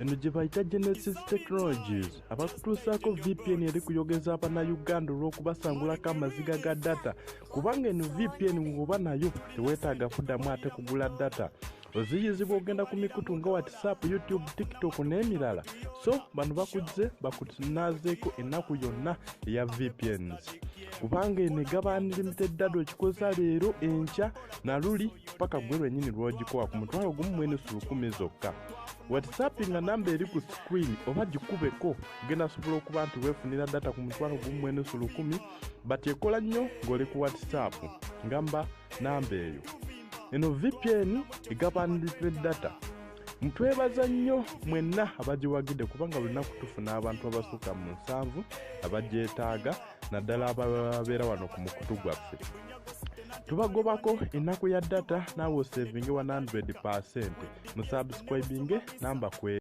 eno gye bayita Genesis Technologies abakutuusaako VPN eri kuyogeza Abannayuganda olw'okubasangulako amaziga ga data kubanga eno VPN bw'oba nayo teweetaaga kuddamu ate kugula data oziyizibwa ogenda ku mikutu nga WhatsApp, YouTube, TikTok n'emirala so bano bakuzze bakutunaazeeko ennaku yonna eya VPNs kubanga eno egaba unlimited data okikozesa leero enkya na luli paka gwe lwennyini lw'ogikowa ku mutwalo gumu mwene sulukumi zokka. WhatsApp nga namba eri ku screen oba gikubeko genda sobola okuba nti weefunira data ku mutwalo gumu mwene sulukumi but ekola nnyo ng'oli ku WhatsApp ngamba namba eyo. Eno VPN egaba unlimited data mutwebaza nnyo mwenna abagiwagidde kubanga lunaku tufuna abantu abasukka mu 7 abagyetaaga naddala ababeera wano ku mukutu gwaffe. Tubagobako ennaku ya data naawe osevinge 100% mu subscribing namba kwe